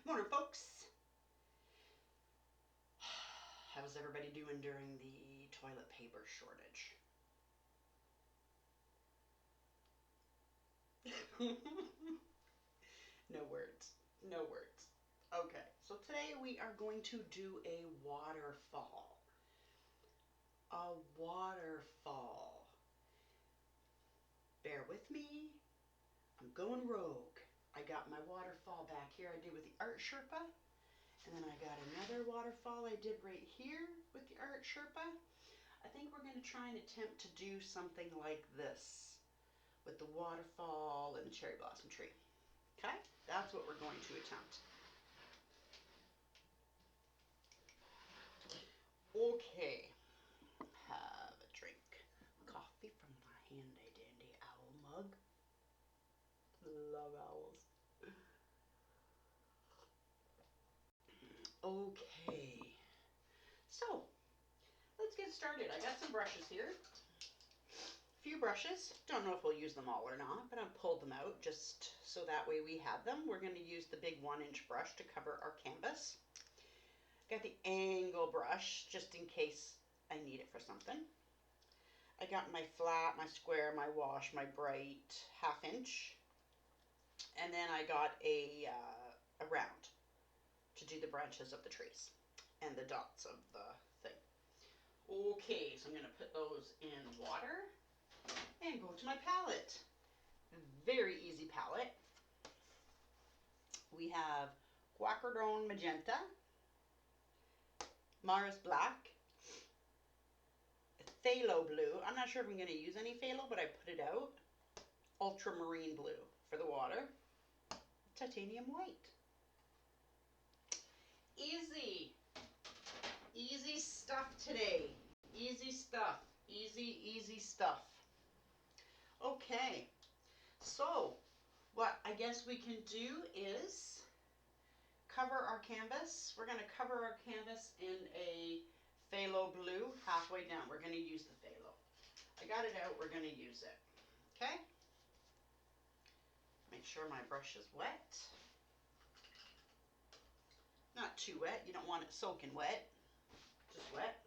Morning, folks. How's everybody doing during the toilet paper shortage? No words. No words. Okay, so today we are going to do a waterfall. A waterfall. Bear with me. I'm going rogue. I got my waterfall back here I did with the Art Sherpa. And then I got another waterfall I did right here with the Art Sherpa. I think we're going to try and attempt to do something like this with the waterfall and the cherry blossom tree. Okay? That's what we're going to attempt. Okay. Have a drink. Coffee from my handy dandy owl mug. Love owls. Okay. So, let's get started. I got some brushes here. Few brushes. Don't know if we'll use them all or not, but I've pulled them out just so that way we have them. We're going to use the big 1-inch brush to cover our canvas. Got the angle brush just in case I need it for something. I got my flat, my square, my wash, my bright 1/2 inch. And then I got a round to do the branches of the trees and the dots of the thing. Okay, so I'm going to put those in water and go to my palette. Very easy palette. We have Waterfall magenta, Mars black, phalo blue. I'm not sure if I'm going to use any phalo, but I put it out. Ultramarine blue for the water. Titanium white. Easy. Easy stuff today. Easy stuff. Easy stuff. Okay. So, what I guess we can do is cover our canvas. We're going to cover our canvas in a phalo blue halfway down. We're going to use the phalo. I got it out. We're going to use it. Okay? Make sure my brush is wet. Not too wet. You don't want it soaking wet. Just wet.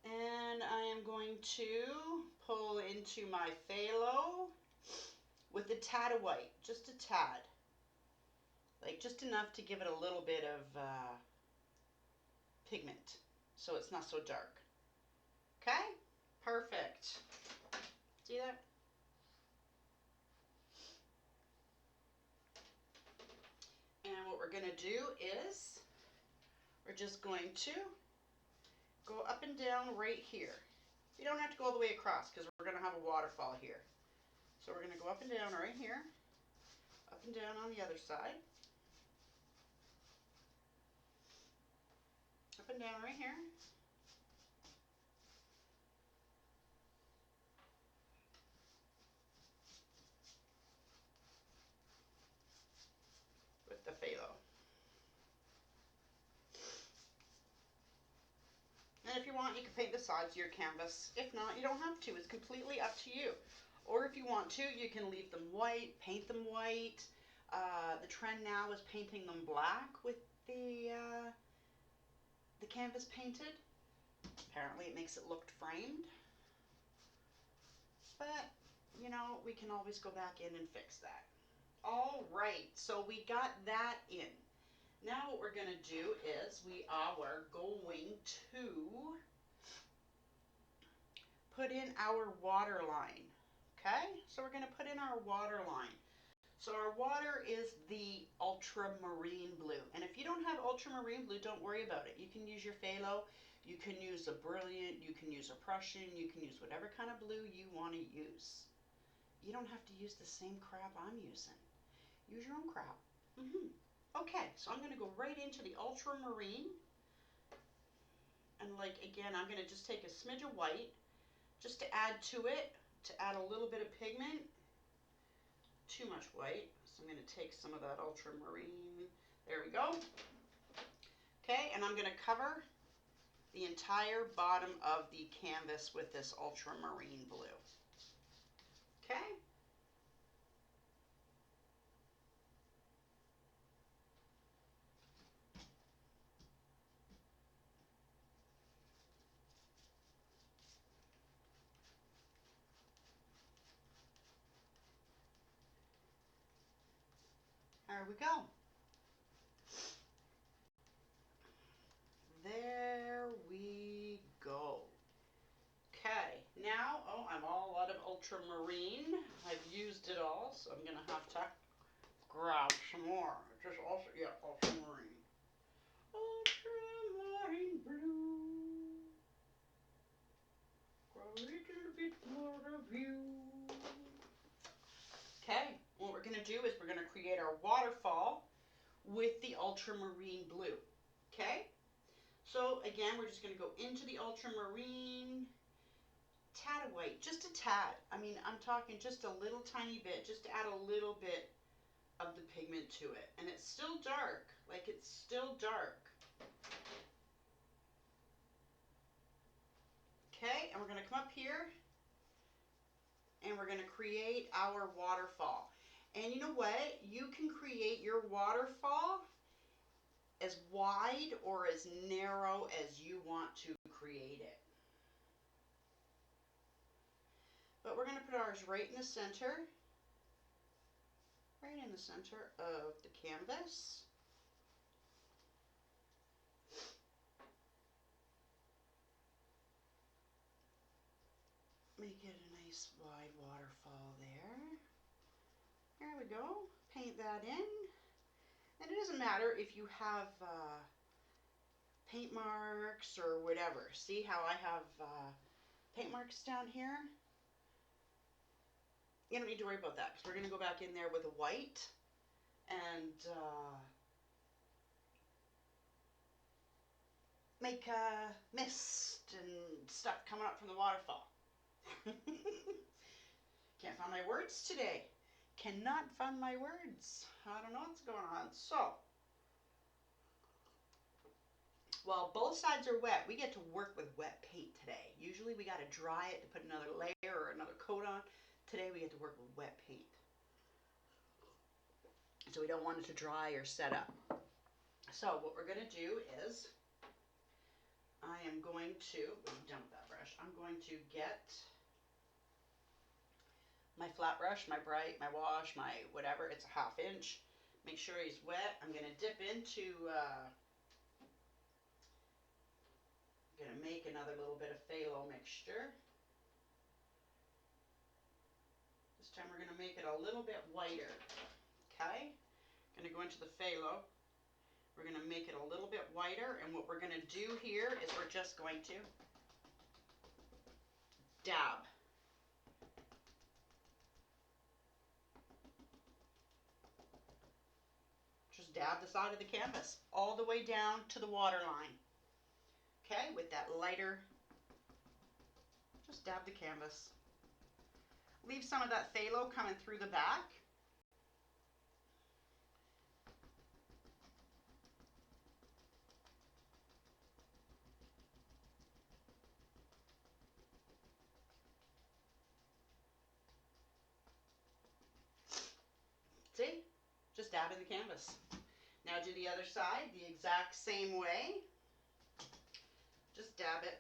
And I am going to pull into my phalo with a tad of white. Just a tad. Like just enough to give it a little bit of pigment so it's not so dark. Okay? Perfect. See that? And what we're going to do is we're just going to go up and down right here. You don't have to go all the way across because we're going to have a waterfall here. So we're going to go up and down right here, up and down on the other side, up and down right here. With the phalo. And if you want, you can paint the sides of your canvas. If not, you don't have to. It's completely up to you. Or if you want to, you can leave them white, paint them white. The trend now is painting them black with the canvas painted. Apparently it makes it look framed. But, you know, we can always go back in and fix that. All right, so we got that in. Now what we're going to do is we are going to put in our water line. Okay, so we're going to put in our water line. So our water is the ultramarine blue. And if you don't have ultramarine blue, don't worry about it. You can use your phalo, you can use a brilliant, you can use a Prussian, you can use whatever kind of blue you want to use. You don't have to use the same crap I'm using. Use your own crap. Okay, so I'm going to go right into the ultramarine. And like, again, I'm going to just take a smidge of white just to add to it, to add a little bit of pigment. Too much white, so I'm going to take some of that ultramarine. There we go. Okay, and I'm going to cover the entire bottom of the canvas with this ultramarine blue. Okay. There we go. There we go. Okay, now, oh, I'm all out of ultramarine. I've used it all, so I'm going to have to grab some more. Just also, yeah, ultramarine. Ultramarine blue. Grow a little bit more of you. Okay, what we're going to do is we're going to create our waterfall with the ultramarine blue. Okay? So again, we're just going to go into the ultramarine, tad of white, just a tad. I mean, I'm talking just a little tiny bit, just to add a little bit of the pigment to it. And it's still dark, like it's still dark. Okay, and we're going to come up here and we're going to create our waterfall. And you know what? You can create your waterfall as wide or as narrow as you want to create it. But we're going to put ours right in the center. Right in the center of the canvas. Make it a nice wide waterfall there. There we go. Paint that in. And it doesn't matter if you have paint marks or whatever. See how I have paint marks down here? You don't need to worry about that because we're going to go back in there with a white and make a mist and stuff coming up from the waterfall. Can't find my words today. Cannot find my words. I don't know what's going on. So, while both sides are wet, we get to work with wet paint today. Usually we got to dry it to put another layer or another coat on. Today we get to work with wet paint. So we don't want it to dry or set up. So what we're going to do is I am going to, when I'm done with that brush, I'm going to get my flat brush, my bright, my wash, my whatever, it's a 1/2 inch. Make sure he's wet. I'm going to dip into, going to make another little bit of phalo mixture. This time we're going to make it a little bit whiter. Okay? Going to go into the phalo. We're going to make it a little bit whiter, and what we're going to do here is we're just going to dab. Just dab the side of the canvas all the way down to the water line. Okay, with that lighter, just dab the canvas. Leave some of that phthalo coming through the back. See? Just dab in the canvas. Now do the other side the exact same way. Just dab it.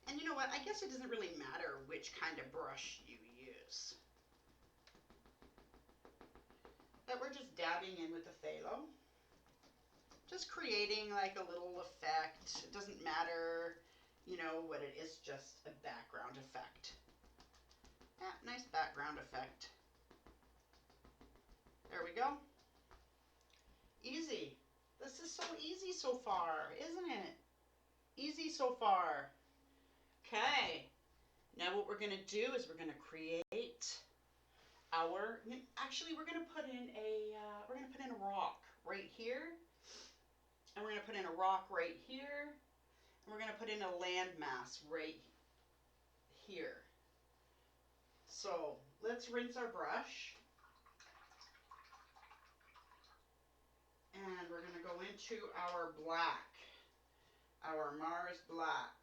And you know what? I guess it doesn't really matter which kind of brush you use. But we're just dabbing in with the phthalo. Just creating like a little effect. It doesn't matter, you know, what it is, just a background effect. Yeah, nice background effect. There we go. Easy. This is so easy so far, isn't it? Easy so far. Okay. Now what we're going to do is we're going to create our, actually we're going to put in a rock right here. And we're going to put in a rock right here. And we're going to put in a landmass right here. So let's rinse our brush. And we're going to go into our black, our Mars black.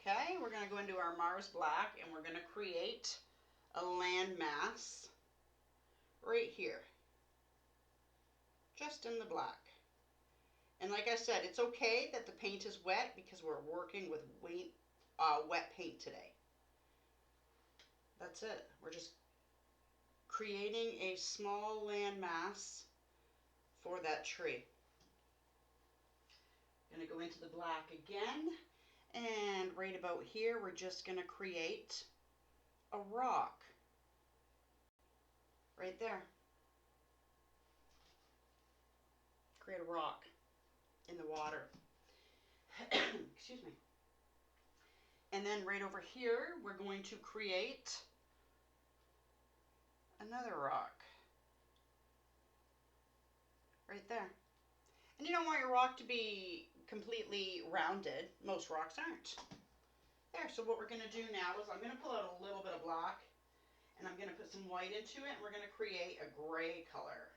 Okay, we're going to go into our Mars black and we're going to create a landmass right here, just in the black. And like I said, it's okay that the paint is wet because we're working with wet paint today. That's it. We're just creating a small landmass for that tree. Gonna go into the black again, and right about here we're just gonna create a rock right there. Create a rock in the water. Excuse me. And then right over here we're going to create another rock right there. And you don't want your rock to be completely rounded. Most rocks aren't. There, so what we're going to do now is I'm going to pull out a little bit of black and I'm going to put some white into it and we're going to create a gray color.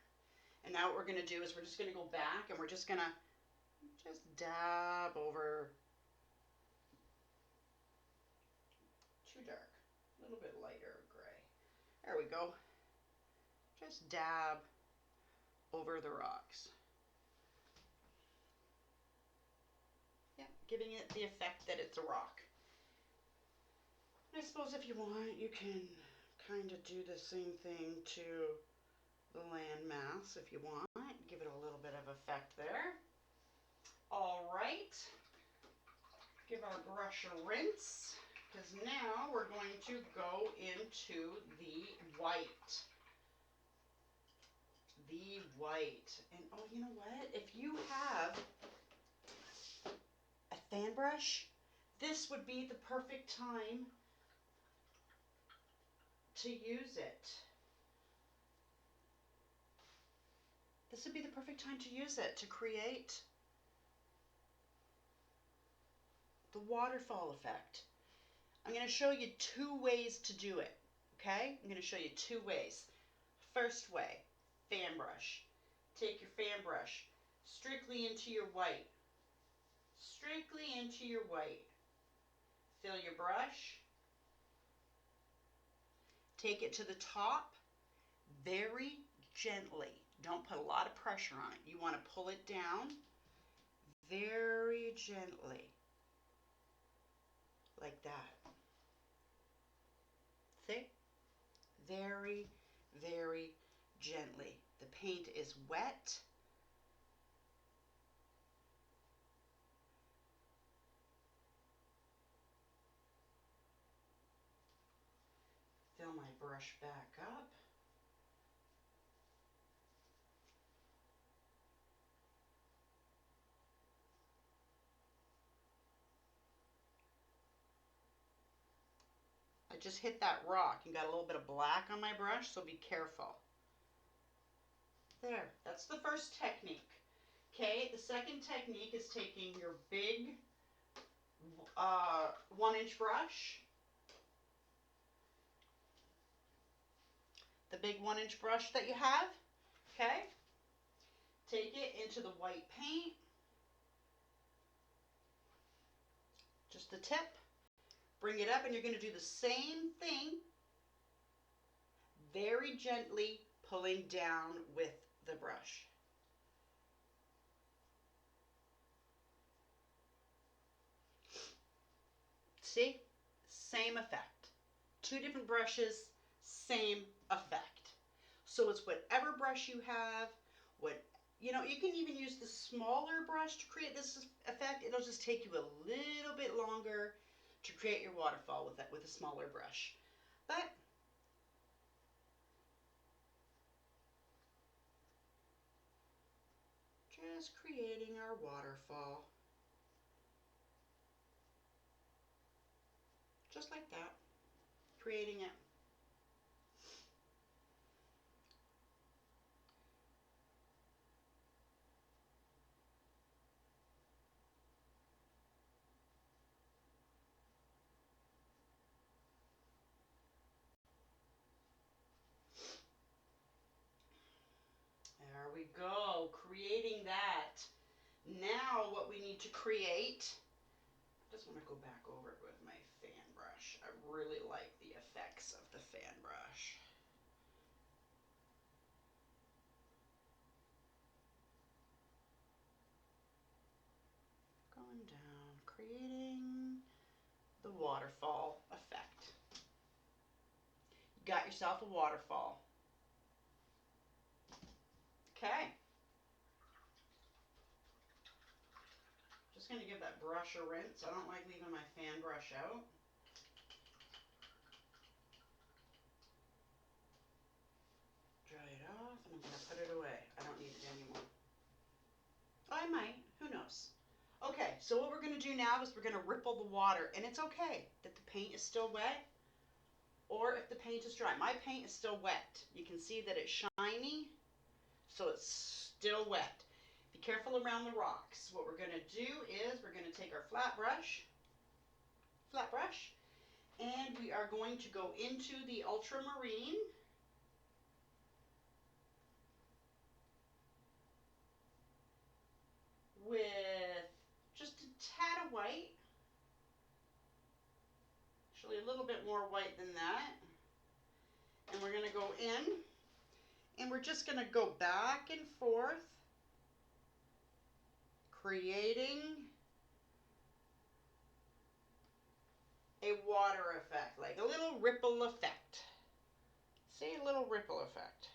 And now what we're going to do is we're just going to go back and we're just going to just dab over. Too dark. A little bit lighter gray. There we go. Just dab over the rocks. Yeah, giving it the effect that it's a rock. I suppose if you want, you can kind of do the same thing to the landmass if you want. Give it a little bit of effect there. All right. Give our brush a rinse, because now we're going to go into the white. The white. And oh, you know what? If you have a fan brush, this would be the perfect time to use it. This would be the perfect time to use it to create the waterfall effect. I'm going to show you 2 ways to do it, okay? I'm going to show you 2 ways. First way, fan brush. Take your fan brush strictly into your white. Strictly into your white. Fill your brush. Take it to the top very gently. Don't put a lot of pressure on it. You want to pull it down very gently. Like that. See? Very, very gently. The paint is wet. Fill my brush back up. I just hit that rock and got a little bit of black on my brush, so be careful. There, that's the first technique. Okay, the second technique is taking your big 1-inch brush. The big 1-inch brush that you have, okay? Take it into the white paint. Just the tip. Bring it up and you're going to do the same thing. Very gently pulling down with the brush. See? Same effect. 2 different brushes, same effect. So it's whatever brush you have, you can even use the smaller brush to create this effect. It'll just take you a little bit longer to create your waterfall with a smaller brush. But just creating our waterfall. Just like that. Creating it. There we go, creating that. Now what we need to create, I just want to go back over it with my fan brush. I really like the effects of the fan brush. Going down, creating the yourself a waterfall. Okay. Just going to give that brush a rinse. I don't like leaving my fan brush out. Dry it off, and I'm going to put it away. I don't need it anymore. Oh, I might. Who knows? Okay, so what we're going to do now is we're going to ripple the water. And it's okay that the paint is still wet or if the paint is dry. My paint is still wet. You can see that it's shiny, so it's still wet. Be careful around the rocks. What we're going to do is we're going to take our flat brush, and we are going to go into the ultramarine. With just a tad of white. Actually, a little bit more white than that. And we're going to go in, and we're just going to go back and forth, creating a water effect, like a little ripple effect. See, a little ripple effect.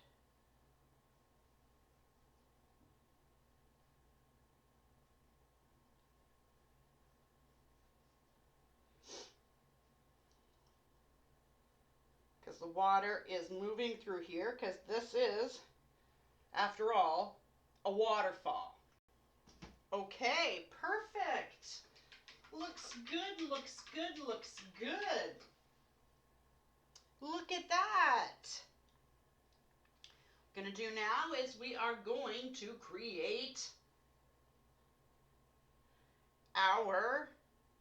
Because the water is moving through here, because this is, after all, a waterfall. Okay, perfect. Looks good, looks good, looks good. Look at that. What we're going to do now is we are going to create our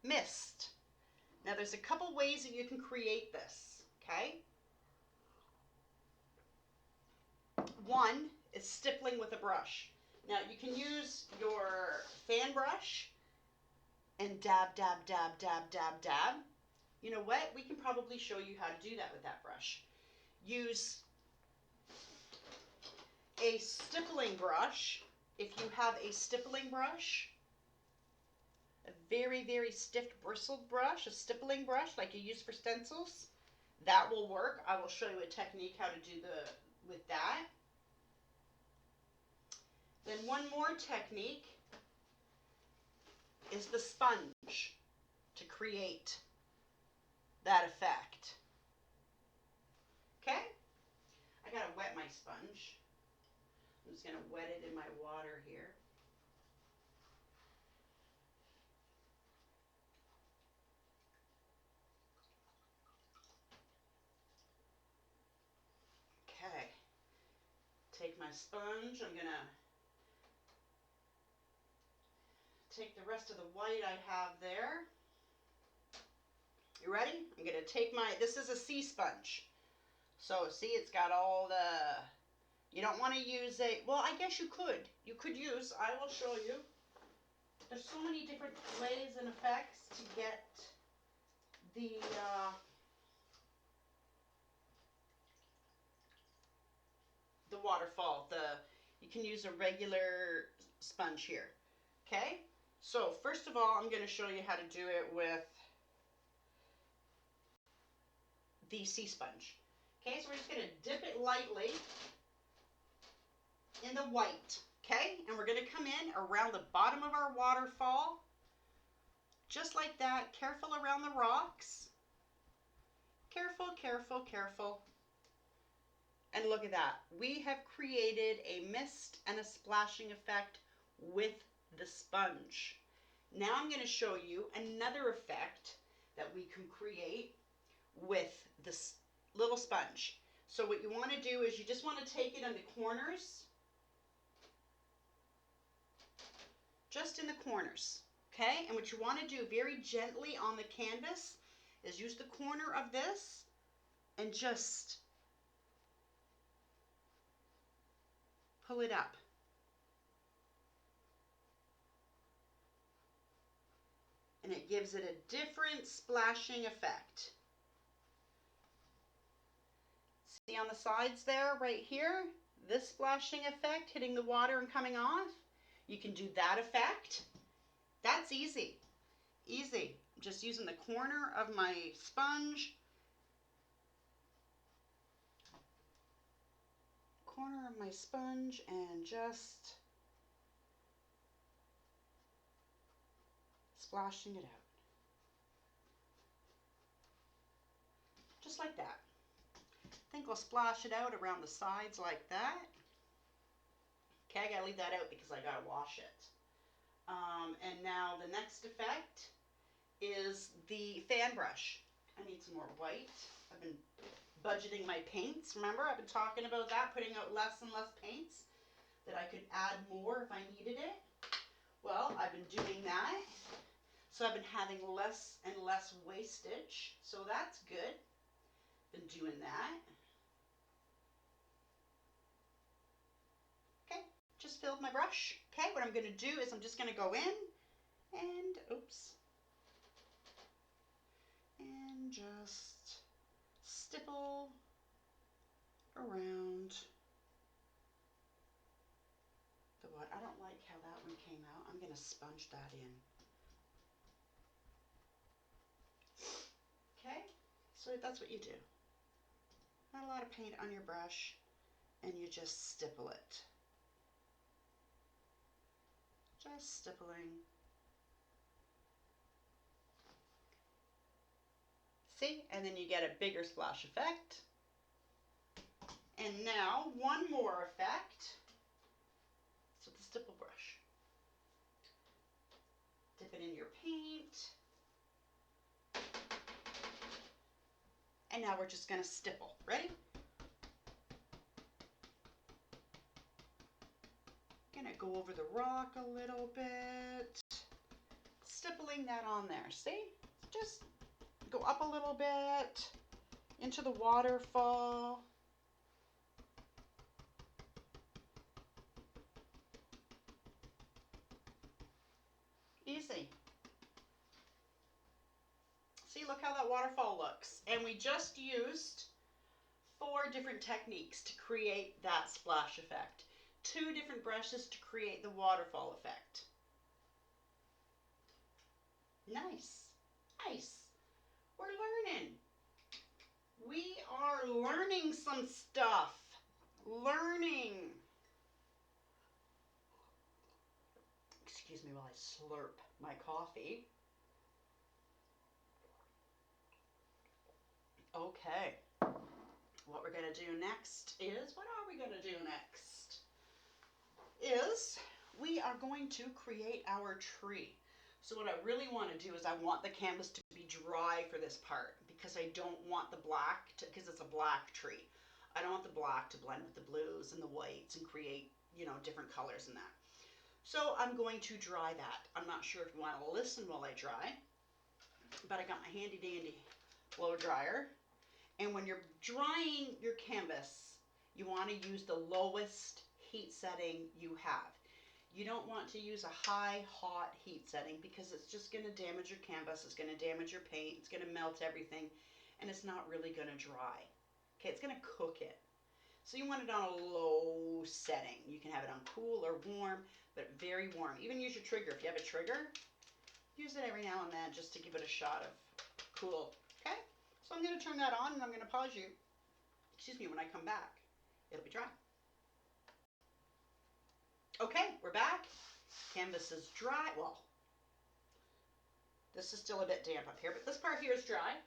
mist. Now there's a couple ways that you can create this, okay? One is stippling with a brush. Now you can use your fan brush and dab, dab, dab, dab, dab, dab. You know what? We can probably show you how to do that with that brush. Use a stippling brush. If you have a stippling brush, a very, very stiff bristled brush, a stippling brush like you use for stencils, that will work. I will show you a technique how to do with that. Then one more technique is the sponge to create that effect. Okay? I gotta wet my sponge. I'm just gonna wet it in my water here. Okay. Take my sponge. I'm gonna take the rest of the white I have there. You ready? I'm gonna take this is a sea sponge. So see, it's got all the, you don't want to use well, I guess you could. You could use, I will show you. There's so many different ways and effects to get the waterfall. You can use a regular sponge here. Okay? So first of all, I'm going to show you how to do it with the sea sponge. Okay, so we're just going to dip it lightly in the white. Okay, and we're going to come in around the bottom of our waterfall, just like that. Careful around the rocks. Careful, careful, careful. And look at that. We have created a mist and a splashing effect with the sponge. Now I'm going to show you another effect that we can create with this little sponge. So what you want to do is you just want to take it in the corners. Just in the corners. Okay? And what you want to do very gently on the canvas is use the corner of this and just pull it up. And it gives it a different splashing effect. See on the sides there, right here, this splashing effect hitting the water and coming off. You can do that effect. That's easy. Easy. Just using the corner of my sponge. corner of my sponge and just splashing it out. Just like that. I think I'll splash it out around the sides like that. Okay, I gotta leave that out because I gotta wash it. And now the next effect is the fan brush. I need some more white. I've been budgeting my paints. Remember, I've been talking about that, putting out less and less paints, that I could add more if I needed it. Well, I've been doing that. So I've been having less and less wastage. So that's good. Been doing that. Okay, just filled my brush. Okay, what I'm going to do is I'm just going to go in and, oops, and just stipple around the what. I don't like how that one came out. I'm going to sponge that in. Okay, so that's what you do. Not a lot of paint on your brush, and you just stipple it. Just stippling. See, and then you get a bigger splash effect. And now one more effect. So the stipple brush. Dip it in your paint. And now we're just going to stipple. Ready? Gonna go over the rock a little bit. Stippling that on there. See? Just go up a little bit into the waterfall. Easy. See, look how that waterfall looks. And we just used 4 different techniques to create that splash effect. 2 different brushes to create the waterfall effect. Nice. Nice. We're learning. We are learning some stuff. Learning. Excuse me while I slurp my coffee. Okay. What we're going to do next is, what are we going to do next? Is we are going to create our tree. So what I really want to do is I want the canvas to be dry for this part because I don't want the black to, because it's a black tree. I don't want the black to blend with the blues and the whites and create, you know, different colors in that. So I'm going to dry that. I'm not sure if you want to listen while I dry, but I got my handy dandy blow dryer. And when you're drying your canvas, you want to use the lowest heat setting you have. You don't want to use a high, hot heat setting because it's just going to damage your canvas. It's going to damage your paint. It's going to melt everything. And it's not really going to dry. Okay, it's going to cook it. So you want it on a low setting. You can have it on cool or warm, but very warm. Even use your trigger. If you have a trigger, use it every now and then just to give it a shot of cool. Okay? So I'm going to turn that on and I'm going to pause you. Excuse me, when I come back, it'll be dry. Okay, we're back. Canvas is dry. Well, this is still a bit damp up here, but this part here is dry.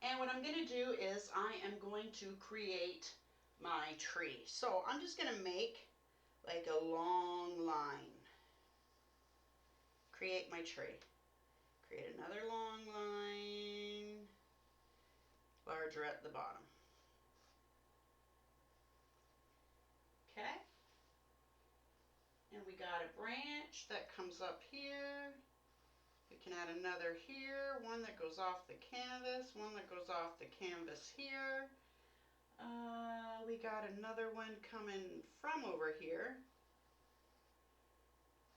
And what I'm going to do is I am going to create my tree. So I'm just going to make like a long line. Create my tree. Create another long line. Larger at the bottom. Okay. And we got a branch that comes up here. We can add another here, one that goes off the canvas, one that goes off the canvas here. We got another one coming from over here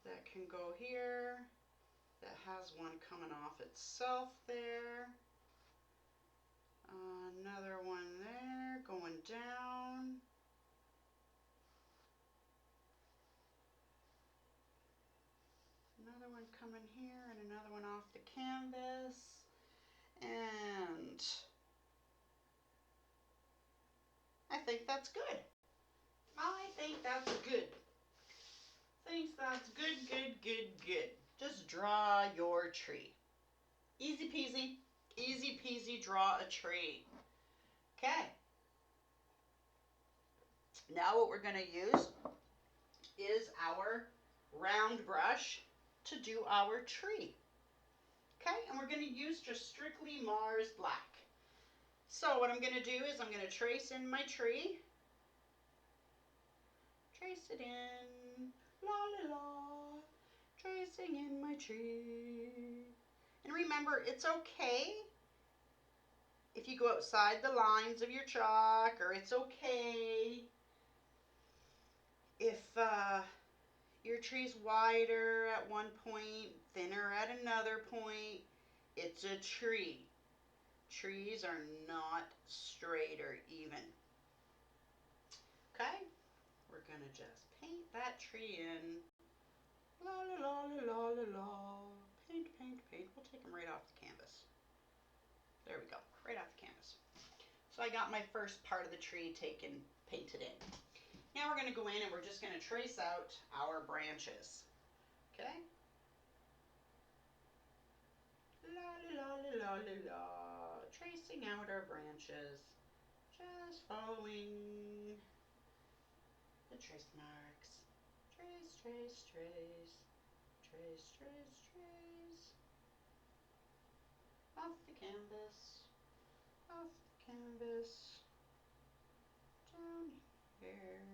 that can go here, that has one coming off itself there. Another one there, going down. Another one coming here and another one off the canvas. And I think that's good. I think that's good. Thinks that's good, good, good, good. Just draw your tree. Easy peasy. Easy peasy, draw a tree. Okay. Now what we're going to use is our round brush to do our tree. Okay, and we're going to use just strictly Mars Black. So what I'm going to do is I'm going to trace in my tree. Trace it in, la la la, tracing in my tree. And remember, it's okay if you go outside the lines of your chalk, or it's okay if your tree's wider at one point, thinner at another point. It's a tree. Trees are not straight or even. Okay? We're going to just paint that tree in. La la la la la la la. Paint, paint, paint. We'll take them right off the canvas. There we go. Right off the canvas. So I got my first part of the tree painted in. Now we're going to go in and we're just going to trace out our branches. Okay? La la la la la la. Tracing out our branches. Just following the trace marks. Trace, trace, trace. Trace, trace, trace. Off the canvas. Off the canvas. Down here.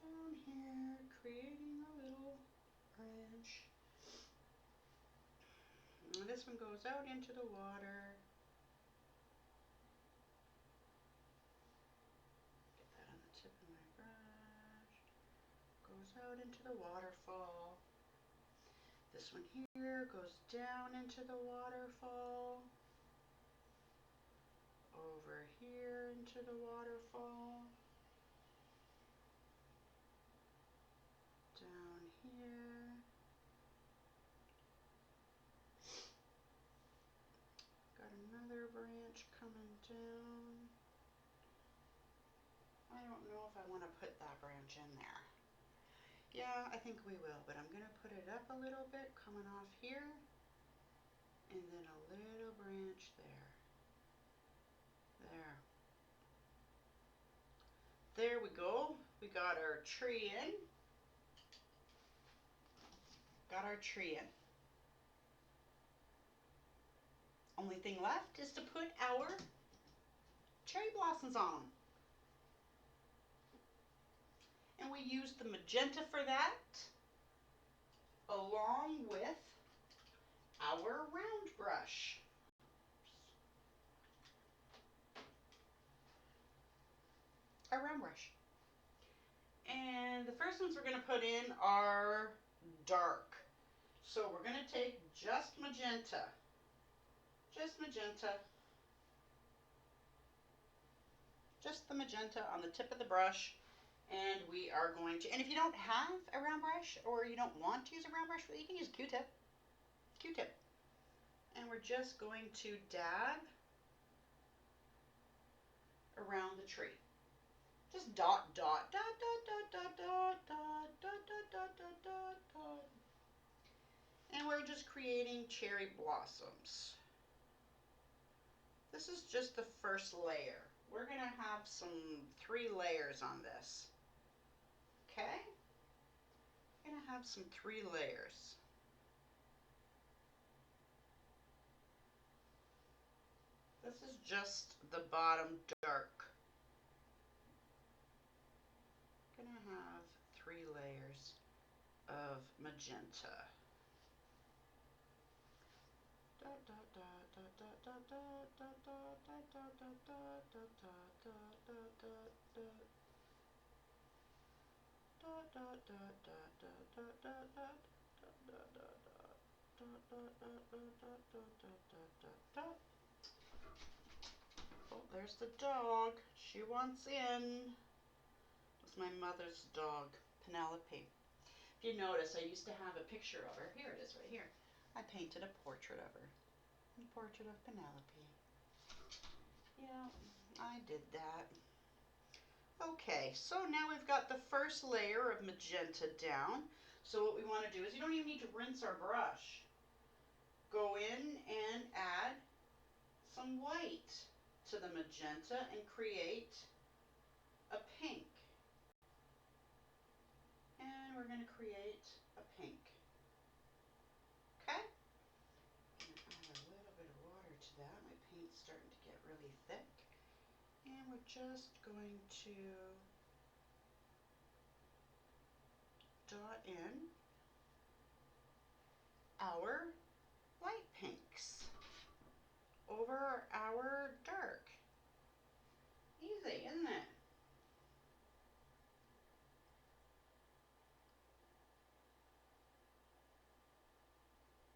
Down here. Creating a little branch. And this one goes out into the water. Get that on the tip of my brush. Goes out into the waterfall. This one here goes down into the waterfall. Over here into the waterfall. Down here. Got another branch coming down. I don't know if I want to put that branch in there. Yeah, I think we will, but I'm going to put it up a little bit, coming off here, and then a little branch there. There. There we go. We got our tree in. Got our tree in. Only thing left is to put our cherry blossoms on. And we used the magenta for that, along with our round brush. Our round brush. And the first ones we're going to put in are dark. So we're going to take just magenta. Just magenta. Just the magenta on the tip of the brush. And we are going to, and if you don't have a round brush or you don't want to use a round brush, you can use Q-tip. Q-tip. And we're just going to dab around the tree. Just dot, dot, dot, dot, dot, dot, dot, dot, dot, dot, dot, dot, dot. And we're just creating cherry blossoms. This is just the first layer. We're going to have 3 layers on this. Okay? We're going to have 3 layers. This is just the bottom dark. Going to have 3 layers of magenta. Oh, there's the dog. She wants in. It's my mother's dog, Penelope. If you notice, I used to have a picture of her. Here it is, right here. I painted a portrait of her. A portrait of Penelope. Yeah, I did that. Okay, so now we've got the first layer of magenta down. So what we want to do is, you don't even need to rinse our brush. Go in and add some white to the magenta and create a pink. And we're going to create a pink. Okay? I'm going to add a little bit of water to that. My paint's starting to get really thick. And we're just going to dot in our light pinks over our dark. Easy, isn't it?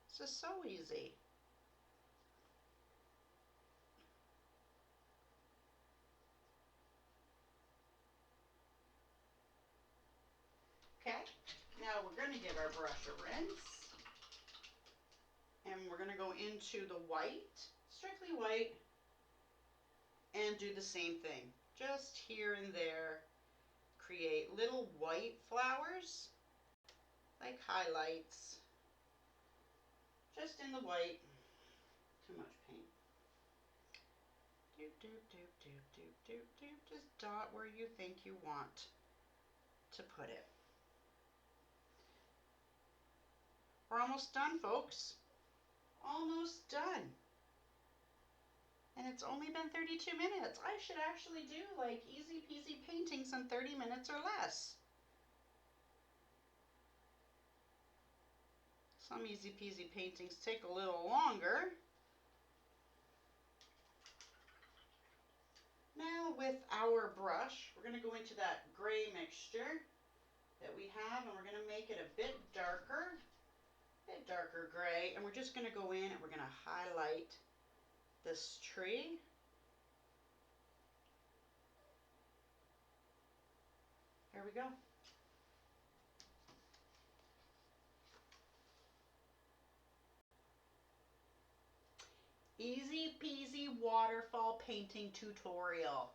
This is so easy. Okay, now we're going to give our brush a rinse. And we're going to go into the white, strictly white, and do the same thing. Just here and there, create little white flowers, like highlights, just in the white. Too much paint. Doop, doop, doop, doop, doop, doop, doop. Just dot where you think you want to put it. We're almost done, folks. Almost done. And it's only been 32 minutes. I should actually do like easy peasy paintings in 30 minutes or less. Some easy peasy paintings take a little longer. Now with our brush, we're going to go into that gray mixture that we have, and we're going to make it a bit darker gray, and we're just going to go in and we're going to highlight this tree. There we go. Easy peasy waterfall painting tutorial.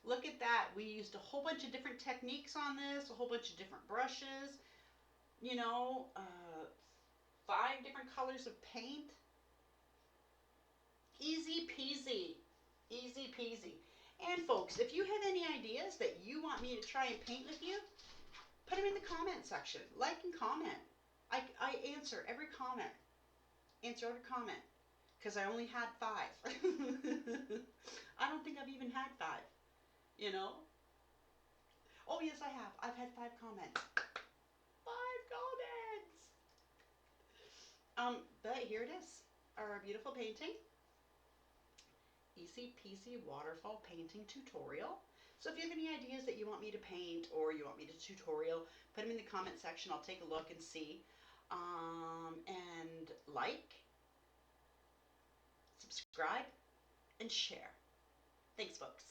Look at that. We used a whole bunch of different techniques on this, a whole bunch of different brushes, you know, 5 different colors of paint. Easy peasy. Easy peasy. And folks, if you have any ideas that you want me to try and paint with you, put them in the comment section. Like and comment. I answer every comment. Answer every comment. Because I only had 5. I don't think I've even had 5. You know? Oh, yes, I have. I've had 5 comments. 5 comments! But here it is. Our beautiful painting. Easy peasy waterfall painting tutorial. So if you have any ideas that you want me to paint or you want me to tutorial, put them in the comment section. I'll take a look and see. And like, subscribe, and share. Thanks, folks.